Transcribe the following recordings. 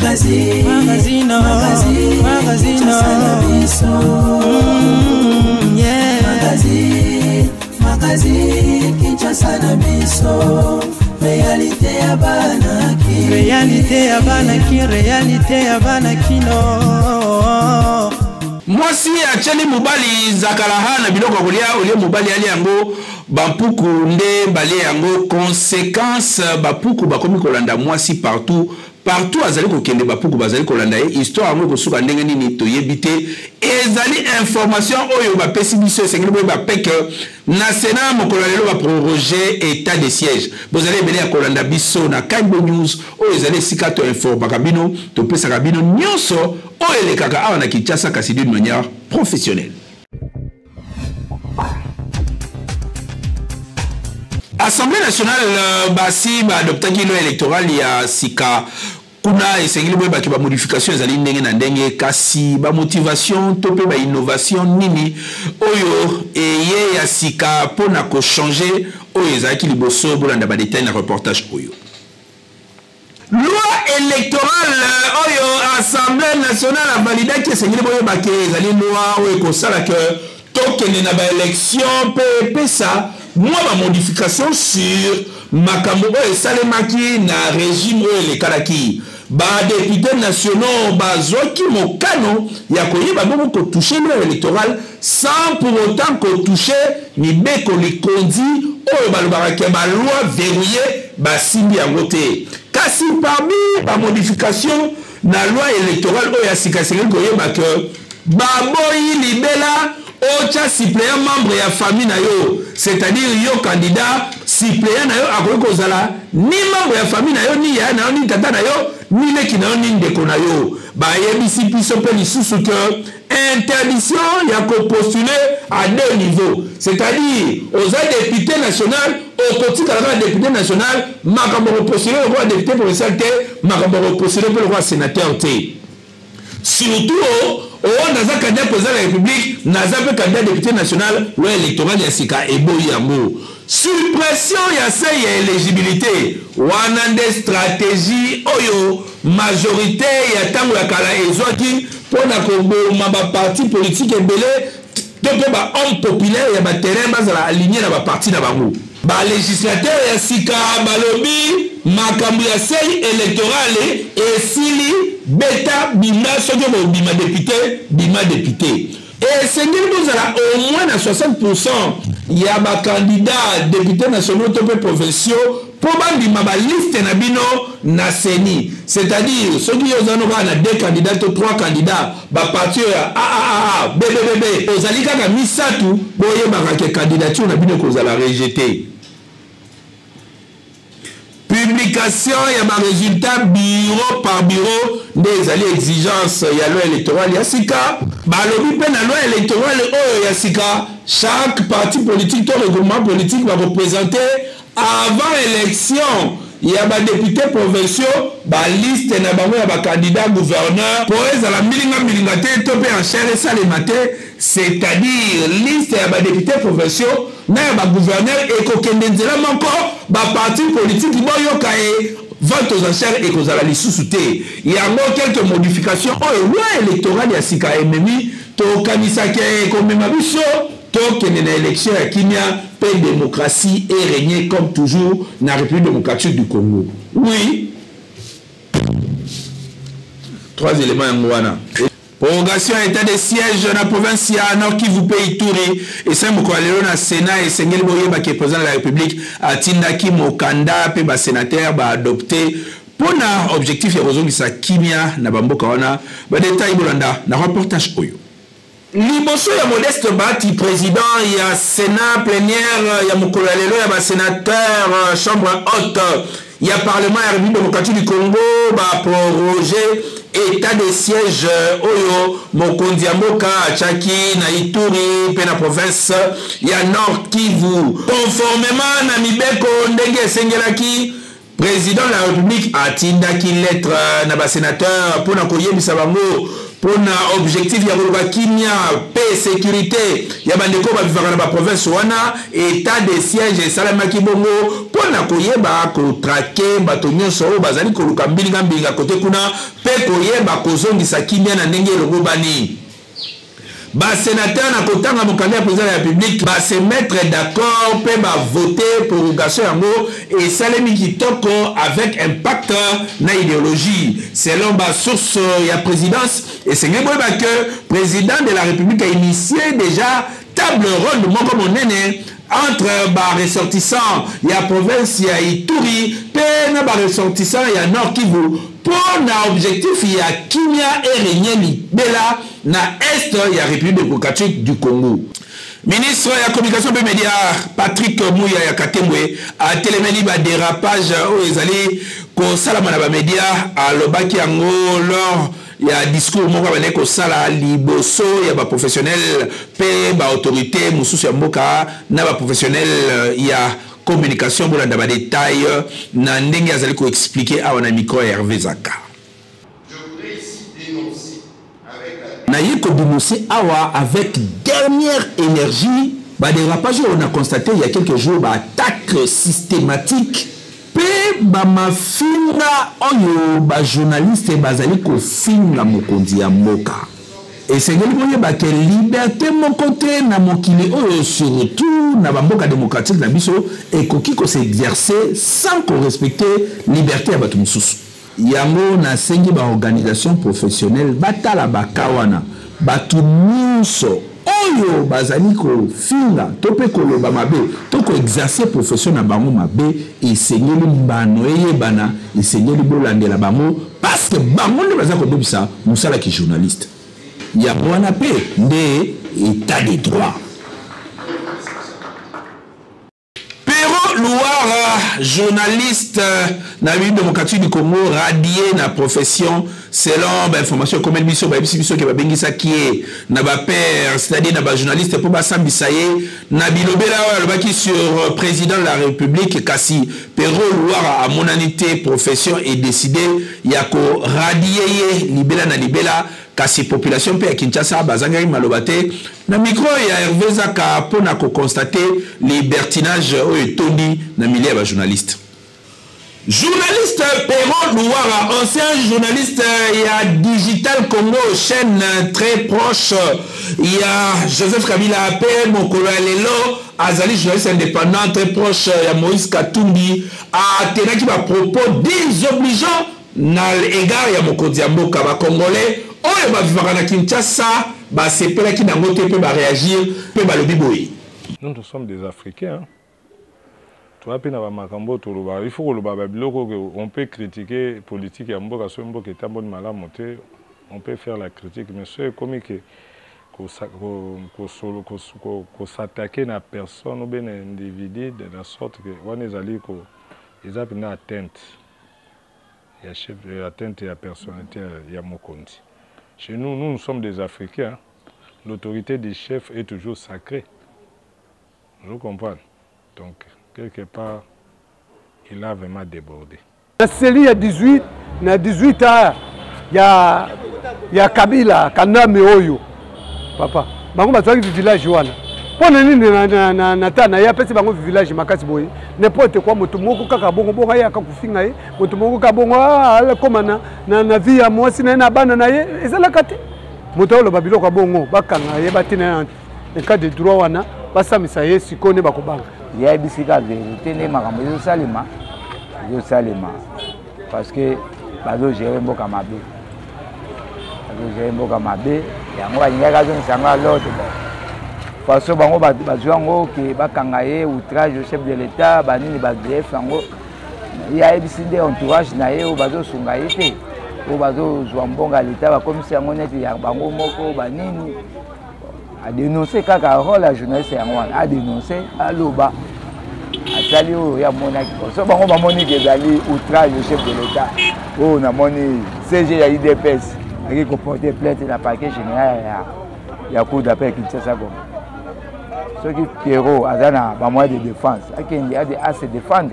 Magazino Magazine Kinshasa na biso Réalité ya banaki Réalité ya banaki Réalité ya banakino Mwasi acheli mubali zakalaha na biloko kolia olie mubali ali yango bampuku nde bale yango conséquence bapuku bakomi kolanda mwasi partout azali kokende bapuku bazali kolanda ye histoire yango kosuka ndenge nini toyebite ezali information oyo bapesi biso esengeli boye bapeke na Sénat mokolo lelo ba proroger état de siège bozali ebele ya kolanda biso na Kaibo News oyo ezali esika to informaka bino topesaka bino nyonso oyo elekaka awa na Kinshasa kasi d'une manière professionnelle. Assemblée nationale basi ba adoptaki loi électorale ya sika kuna esengeli boye baki ba modification ezali ndenge na ndenge kasi ba motivation to pe ba innovation nini oyo eye ya sika pona ko changer oyo ezaki liboso bolanda ba détail na reportage oyo. Loi électorale oyo Assemblée nationale a validé que esengeli boye baki ezali loi oyo ko sala que tokene na ba élection pe ça moi ma modification sur makambo oyo salemaki na régime oyo lekalaki ba députés nationaux bazoki mokano ya koyeba bongo ko toucher loi électorale sans pour autant ko toucher ni beko li kondi oyo balobaka ba loi verrouillée ba simbi yango te kasi parmi ba modification na loi électorale oyo ya sika sengeli koyeba que baboyi libela ocha suppléant membre ya famille na yo c'est-à-dire yo candidat suppléant na yo akoki kozala ni membre ya famille na yo ni ya na yo ni tata na yo ni leki na yo ni ndeko na yo bayebisi biso mpe lisusu que interdiction ya kopostuler à deux niveaux c'est-à-dire oza député national okotikala kaka député national makambo kopostuler lokola député provincial te makambo kopostuler mpe lokola sénateur te surtout naza candidat président de la République naza pe candidat député national loi électorale ya sika eboyi yango suppression ya seuil ya éligibilité wana nde stratégie oyo majorité ya tango ya kala ezwaki mpona koboma baparti politique ebele to mpe bahomme populaire ya baterrain bazala aligné na baparti na bango balégislateur ya sika balobi makambo ya seuil électorale esili beta bima soki bima député et sengeli bozala au moins na 60% ya bacandidat député nationaux to mpe provinciaux po bandima baliste na bino na seni c'est-à-dire soki yo ozano kaka na 2 candidats to 3 candidats baparti oyo ya bb ozali kaka misatu boyebaka ke candidature na bino kozala rejeté. Publication ya ba résultat bureau par bureau des exigences ya loi électorale ya sika balobi pe na loi électorale oyo ya sika chaque parti politique to regroupement politique va représenter avant élection ya ba députés provinciaux ba liste na bango ya ba candidat gouverneur pour ezala milinga te to pe en chair et salema te c'est-à-dire liste ya ba députés provinciaux na ba gouverneur ekokende nzela moko ba parti politique boyoka e vote aux enchères et kozala lisusu te yango quelques modifications oyo loi électorale ya sika ememi tokanisaki ekomema biso tokende na élection ya kimia pe démocratie et régner comme toujours na République démocratique du Congo. Oui, 3 éléments yango wana. Prorogation état de siège na province ya Nord Kivu pe Ituri et ça moko lelo na Sénat et sengeli boyeba ke président de la République atindaki mokanda pe ba sénateur ba adopté pona objectif ya kozongisa kimia na bamboka wana ba détail bolanda na reportage oyo. Liboso ya Modeste Bati président ya Sénat plénière ya mokolo lelo ya ba sénateur chambre haute ya parlement ya République démocratique du Congo ba proroger état de siège oyo mokonzi ya mboka achaki na Ituri pe na province ya Nord Kivu conformément na mibeko ndenge esengelaki président de la République atindaki lettre na ba sénateur pona koyebisa bango pour un objectif ya koloba kimia paix sécurité ya bandeko ba vivaka na ba province wana état de siège esalamaki bongo pona koyeba ko traquer bato nyonso oyo bazali koluka mbilinga kote kuna pe koyeba kozongisa kimia na ndenge elongo bani. Ba sénateur na kotanga mokanda ya président de la République ba se mettre d'accord pe ba voter prorogation yango et salemi kitoko avec impact na idéologie selon ba source ya présidence et c'est ngebo ba que président de la République a initié déjà table ronde moko monene entre ba ressortissants ya province ya Ituri pe na ba ressortissants ya Nord Kivu pour na objectif ya kimia et régner libela na est ya République démocratique du Congo. Ministre de la communication et des médias Patrick Mouya ya Katembwe a téléméli ba dérapage au ezali ko salama na ba médias a lobaki yango lors ya discours moko ba neko sala liboso ya ba professionnel pe ba autorité mususu ya mboka na ba professionnel ya communication pour la daba détail na ndenge azali ko expliquer a na micro Hervé Zaka. Je voudrais ici dénoncer avec dernière énergie ba dérapage on a constaté il y a quelques jours ba attaque systématique pe ba mafinga oyo ba journaliste bazali ko finga mokonzi ya mboka. Et c'est que liberté mon côté na mokili oyo surtout na bamboka démocratique na biso et ko s'exercer sans qu'on respecte liberté ya bato mususu. Yango na sengi ba organisation professionnelle batala bakawana bato nyonso oyo bazali ko finga tope koloba mabe to ko exercer profession na bango mabe et sengeli mbano eyebana et sengeli bolandela bango parce que bango nde bazali ko bebisa musala ki journaliste. Il y a bon appel des états de droit. Pero Louara, journaliste dans la République démocratique du Congo, radié dans la profession selon l'information comme elle mission qui va bengi ça qui est na ba père, c'est-à-dire na ba journaliste pour ba sambisaye na bilobela le baki sur président de la République kasi Pero Louara à monanité profession et décidé yako radier libela na libela kasi population pe ya Kinshasa bazangaki malobate na micro ya Hervé Zaka pona ko constater libertinage o etondi na milieu ya journaliste. Journaliste Pero Louara, ancien journaliste ya Digital Congo, chaîne très proche, il y a Joseph Kabila pe mokolo lelo azali journaliste indépendant très proche ya Moïse Katumbi a tenaki ba propos désobligeants na l'égard ya mokonzi ya mboka ba congolais oyo ba vivaka na Kinshasa ba sepelaki na ngote pe ba réagir pe ba lobi boyi. Nous sommes des Africains. Toi pe na ba makambo to loba il faut que loba ba biloko on peut critiquer politique ya mboka so mboka etamboni malamu te on peut faire la critique mais c'est comme que ko s'attaquer na personne ou bien individu de la sorte que on ezali ko ezali na atteinte ya chef atteinte ya personnalité ya mokonzi. Chez nous, nous sommes des Africains. L'autorité du chef est toujours sacrée. Je comprends. Donc, quelque part, il a vraiment débordé. La série il y a 18 ans, il y a Kabila, Kaname Oyo. Papa, bango bazwaki village wana. Pona nini na tana ya pesi bango village makasi boy. N'importe quoi moto moko kaka bongo ya kakufinga ye. Moto moko ka bongo ala komana na vie ya mwasi na bana na ye ezala kati. Moto lo babilo kwa bongo bakanga ye batina en cas de droit wana basamisa ye sikone bakobanga. Ya bisika vérité ne makambo yo salima. Parce que bazo gérer mboka mabe. Yango banyaka zo sanga l'autre. Parce que bango bazwango ke bakangaye outrage au chef de l'état banini ba greffe yango ya ebisinde entourage na ye o bazo sunga yete o bazo zwambonga l'état ba commissaire yango neti ya bango moko banini a dénoncer kaka rôle la journaliste yango a dénoncer aloba atali o ya monaki so bango ba moni ke zali outrage au chef de l'état o na moni CG ya IDPS qui comportait plainte dans le parquet général il y a cour d'appel Kinshasa. Ce qui Pierrot a un moyen de défense, il a se défendre.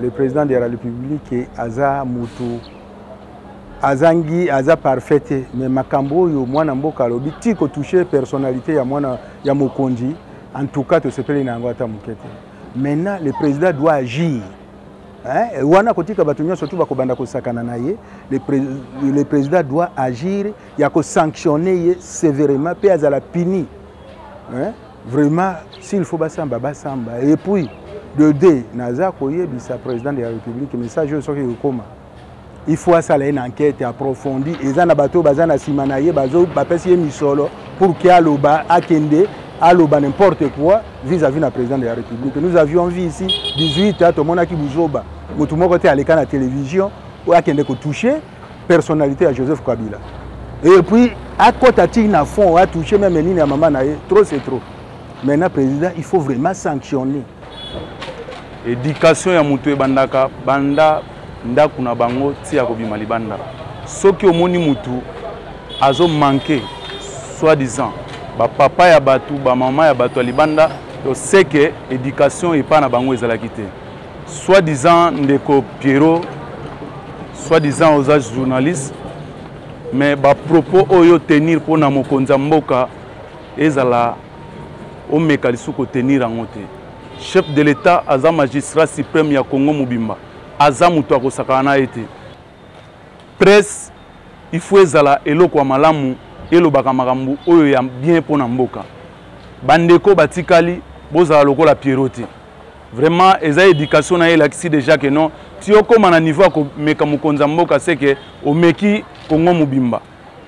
Le président de la République Aza Moutou azangi aza parfaite mais makambo yo mwana mboka lobi tiko toucher personnalité ya mwana ya mokonzi en tout cas to sepeli na ngo ata mukete. Maintenant le président doit agir. Hein, wana kotika batu nyonso tu bakobanda kosakana na ye, le président doit agir ya ko sanctionner sévèrement pe azala puni. Hein? Vraiment s'il faut basamba basamba et puis de deux naza koyebisa président de la République message soki yokoma. Il faut faire une enquête approfondie. Et ça, bateau bazana simanaye bazo bapesi misolo pour qu'il aloba akende aloba n'importe quoi vis-à-vis du président de la République. Nous avions vu ici 18 ans tout le monde qui bouzoba. Tout le monde était à l'écran de la télévision ou akende ko toucher personnalité à Joseph Kabila. Et puis à côté à fond a touché même ni à maman naye trop c'est trop. Maintenant président il faut vraiment sanctionner. Éducation ya mutu bandaka banda ndaku na bango tia kobima libanda soki omoni mutu azo manquer soi-disant ba papa ya batu ba mama ya batu libanda to seke éducation et pas na bango ezalaki te soi-disant ndeko Pierrot soi-disant aux âges journalistes mais ba propos oyo tenir pour na mokonza mboka ezala o mekalisu ko tenir en te chef de l'état aza magistrat suprême ya Congo Mobimba aza mutu akosakana ete presse il faut ezala eloko malamu elobaka makambo oyo ya bien pona mboka bandeko batikali bozala lokola Pierrot vraiment eza éducation na elakisi déjà que non ti okoma na niveau ko meka mokonza mboka c'est que omeki Congo Mobimba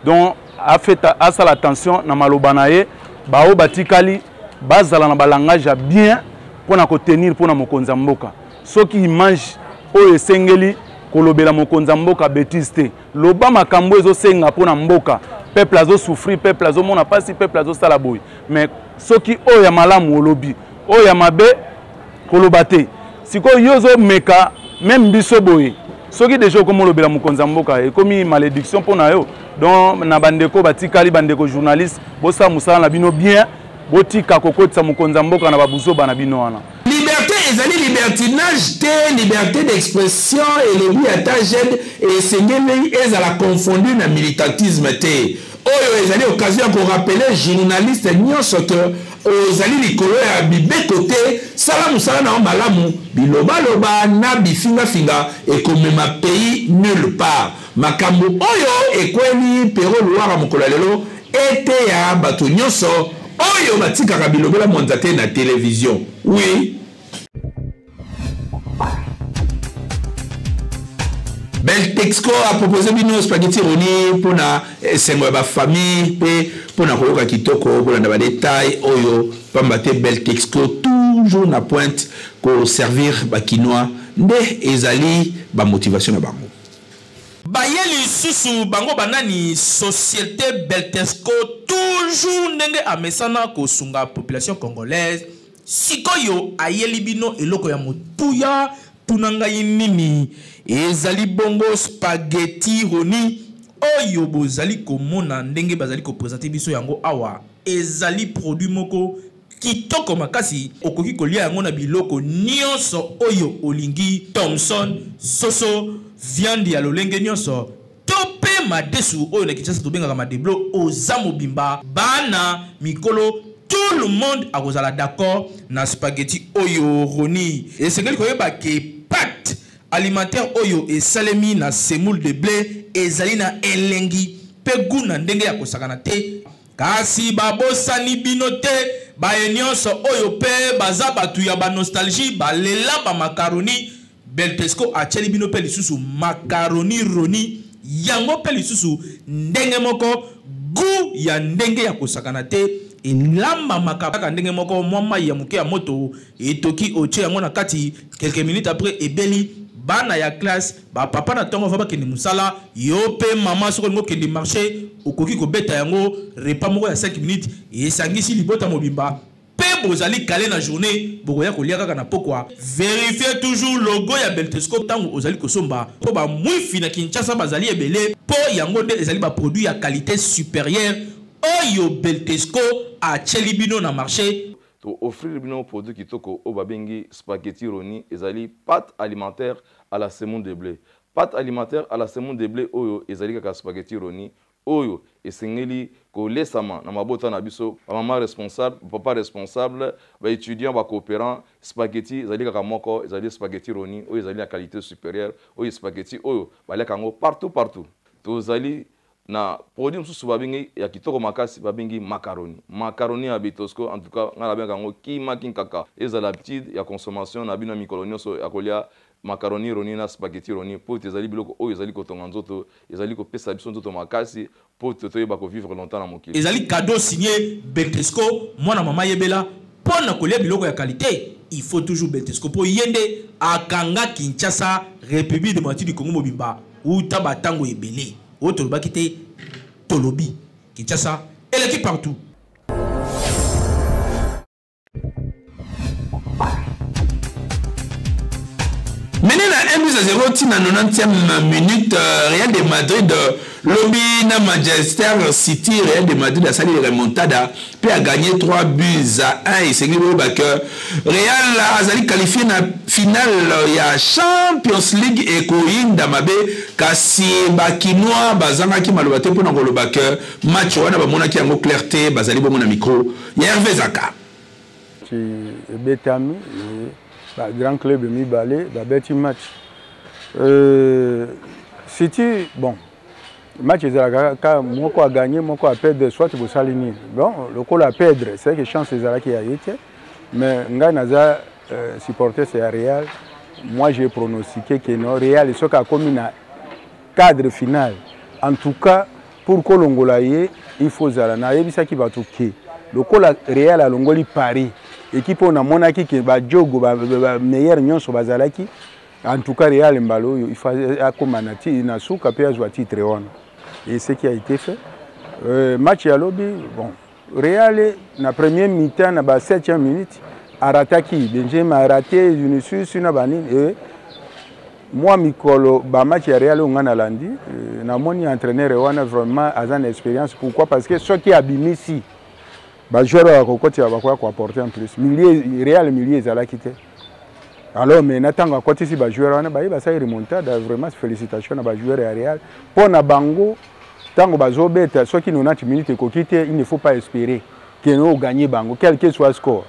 donc a fait asala attention na maloba na ye bao batikali bazala na balangage ya bien pona ko tenir pona mokonza mboka soki image oyo esengeli kolobela mokonza mboka bêtise te loba makambo ezosenga pona mboka peuple azo souffrir peuple azo mona pasi peuple azo sala boy mais soki oyo ya malamu olobi oyo ya mabe koloba te siko yozo meka même biso boy soki déjà comme olobela mokonza mboka e komi malédiction pona yo donc na bandeko batikali bandeko journaliste bosa musala na bino bien botika kokotisa mokonza mboka na babuzo bana bino wana. Liberté, ezali libertinage te, liberté d'expression et le lui attachent et sengeli ezala confondu na militantisme te. Oyo ezali occasion ko rappeler journaliste nyonso que ozali likolo ya bibeko te, sala musala na malamu, biloba loba na bifinga finga et comme ma pays nulle part. Makambo oyo ekweni pero luara mokolo lelo ete ya bato nyonso oyo batikaka bilobela monzate na télévision. Oui. Beltexco a proposé bino spaghetti roni pour na sengo ba famille pe pour na koyoka kitoko pour na ba détail oyo pambate Beltexco toujours na pointe ko servir ba quinoa nde ezali ba motivation na bango. Bayeli susu bango banani société Beltexco toujours ndenge amesana ko sunga population congolaise sikoyo ayeli bino eloko ya motuya tunanga nini ezali bongo spaghetti roni oyo bozali komona ndenge bazali ko présenter biso yango awa ezali produit moko kitoko makasi okoki kolia yango na biloko nyonso oyo olingi Thomson soso viande ya lolenge nyonso tope madesu oyo na Kinshasa tobengaka madeblo oza mobimba bana mikolo tout le monde a kozala d'accord na spaghetti oyo roni esengeli koyeba ke pâte alimentaire oyo esalemi na semoule de blé ezali na elengi pe guna ndenge ya kosakana te kasi babosani bino te baye nyonso oyo pe baza batu ya ba nostalgie balela ba macaroni Beltexco acheli bino pe lisusu macaroni roni yango pe lisusu ndenge moko gu ya ndenge ya kosakana te elamba makaka ndenge moko mwa ya muke ya moto etoki oche yango na kati quelques minutes après ebeli bana ya classe ba papa na tongo va bakende musala yo pe mama soko ngo kende marché okoki ko beta yango repas moko ya 5 minutes esangisi libota mobimba pe bozali calé na journée bokoya kolia kaka na pokwa vérifiez toujours logo ya Beltexco tango ozali kosomba po ba mwifi na Kinshasa bazali ebele po yango nde ezali ba produit ya qualité supérieure oyo Beltexco a chelibino na marché to offrir bino produit kitoko o babengi spaghetti roni ezali pâte alimentaire à la semoule de blé pâte alimentaire à la semoule de blé oyo ezali kaka spaghetti roni oyo esengeli kolesama na mabota na biso maman responsable papa responsable ba étudiant ba coopérant spaghetti ezali kaka moko ezali spaghetti roni oyo ezali la qualité supérieure oyo spaghetti oyo baleka ngo partout tozali na produit mususu babengi ya kitoko makasi babengi macaroni ya Bitosco en tout cas ngala benga ngo kima kinkaka ezala petite ya consommation na bino mikolo nyonso ya kolia macaroni roni na spaghetti roni po ezali biloko oyo ezali kotonga nzoto ezali kopesa biso nzoto makasi po toyeba ko vivre longtemps na mokili ezali cadeau signé Betesco mwana mama yebela pona kolia biloko ya qualité il faut toujours Betesco po yende akanga Kinshasa République démocratique du Congo mobimba uta batango ebele autre bakite Tolobi Kinshasa et l'équipe partout. Maintenant, 1-0 tina 90e minute, Real de Madrid, lobby na Manchester City, Real de Madrid a sali remontada, puis a gagné 3 buts à 1 et c'est que Real a sali qualifié na finale ya Champions League et Koyin Damabe kasi bakinois bazanga ki malobate pour na kolobaka match wana ba mona ki yango clarté bazali bo mona micro Hervé Zaka. Ci betami grand club mi balé da beti match City bon match ezalaka moko a gagné moko a perdre soit bo salini bon le col a perdre c'est que chance ezalaki ya yete mais nga naza supporter c'est Real moi j'ai pronostiqué que non Real ce qu'a commis na cadre final en tout cas pour kolongola ye il faut zala na yebisa ki batuke le col Real a longoli Paris équipe on a monaki que ba jogo ba meilleur nyonso bazalaki en tout cas Real mbalo il faut akomanati na suka pe azwa titre wana et ce qui a été fait match ya lobby bon Real na première mi-temps na ba 7e minute a raté Benjamin a raté Vinicius na bani et moi mikolo ba match ya Real ngana landi na moni entraîneur wana vraiment azan expérience pourquoi parce que ce qui a bimisi ba joueur à côté va quoi apporter en plus milieu Real milieu ezala quitté alors mais natanga côté si ba joueur wana ba ça remontada vraiment félicitations na ba joueur ya Real pour na bango tango bazo beta ce qui 90 minutes ko quitter il ne faut pas espérer que nous gagner bango quel que soit le score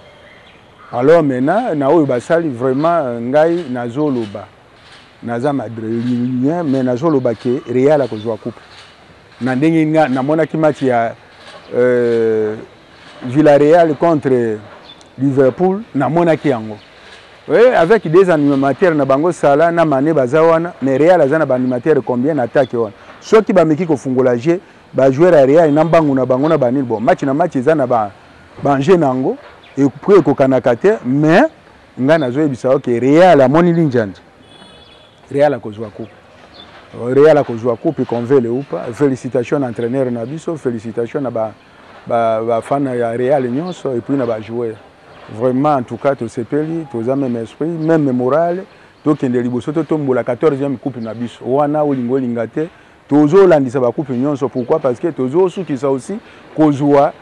alors maintenant na oyo basali vraiment ngai nazoloba naza madrilien mais nazoloba ke Real a ko jouer coupe na ndenge na mona ki match ya Villarreal contre Liverpool na monaki yango. Oui, avec des animateurs na bango sala na mané bazawana mais Real azana ba animateurs combien attaque wana. Ceux qui ba meki ko fungola jeu ba joueur à Real na bango na banil bon match na match ezana ba banger nango et pour ko kanakate mais ngana zo ebisa OK Real a moni linjandi. Real a ko jouer coupe. Real a ko jouer coupe qu'on veut le ou pas. Félicitations entraîneur na biso, félicitations na ba fan ya Real nyonso et puis na ba joueur vraiment en tout cas to sepeli to za même esprit même moral to kende liboso to tombola 14e coupe na biso wana olingo lingate tozo landisa ba coupe nyonso pourquoi parce que tozo suki ça aussi ko joua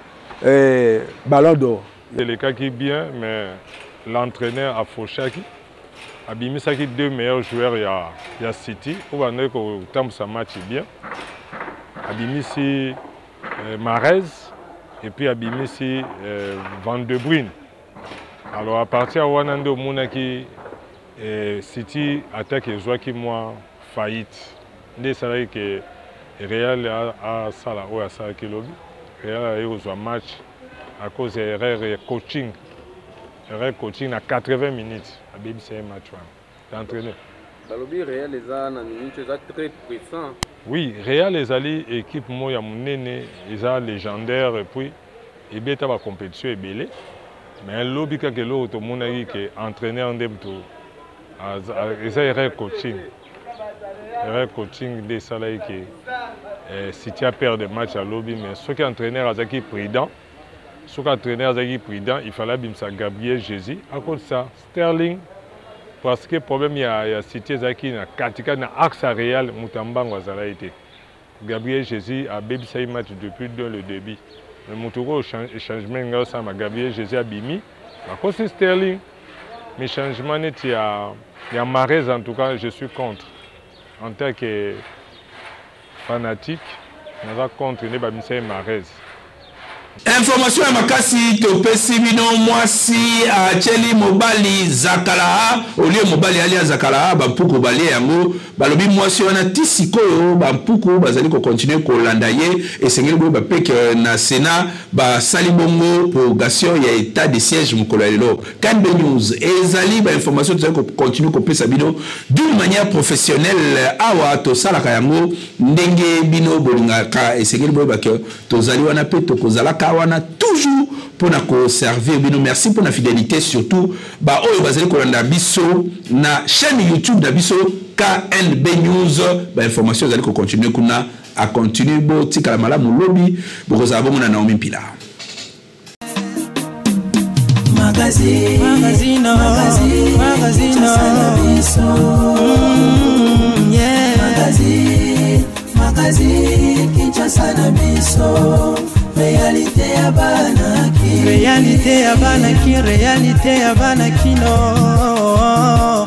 ballon d'or c'est le cas qui bien mais l'entraîneur a Fochaki abimisaki deux meilleurs joueurs ya City pour bande ko tamsa match bien abimisi Mahrez et puis Abimisi Van de Bruyne. Alors à partir de Wanando Mounaki, City attaque et joue qui moi faillite. Dès ça que Real a sala ou a sala qui lobby. Real a eu un match à cause de erreur coaching. Erreur coaching à 80 minutes. Abimisi un match d'entraîneur. Le lobby Real les a très puissant. Oui, Real les alliés équipe moya munene, ils sont légendaires et puis ils bêtent la compétition est belle. Mais le lobby que l'autre monde a dit que entraîneur en début, ils ont erreur coaching des salariés que si tu as perdu des matchs à lobby, mais ceux qui entraîneur a été prudent, il fallait bimsa Gabriel Jesus. À cause de ça, Sterling. Parce que le problème, il y a cité Zaki, na Katika, na axe Real, Moutambango a été. Gabriel Jesus a bébi ça match depuis le début. Le Moutouro, changement, ça m'a Gabriel Jesus a bimi. À cause de Sterling, mes changements, il y a Mahrez en tout cas, je suis contre. en tant que fanatique, nous avons continué à faire Marez. Information ya makasi topesi bino mwasi acheli mobali zakala olie mobali ali zakala bampuku bali yango balobi mwasi wana tisikoyo bampuku bazali ko continuer ko landa ye esengeli bo bapeke na Sénat ba sali bongo prorogation ya état de siège mukolo lelo Kanbe News ezali ba information tozali ko continuer ko pesa bino d'une manière professionnelle awa to sala ka yango ndenge bino bolinga ka esengeli bo ba ke tozali wana pe to kozala wana toujours pour nous servir. Merci pour la fidélité, surtout ba oyo bazali kolanda biso na chaîne YouTube da biso KNB News. Ba information zali ko continuer kuna a continuer bo tika mala mu lobby bo kozaba bongo na Naomi Mpila. Magazine Kinshasa na biso. Réalité ya banaki, réalité ya banaki, réalité ya banaki no.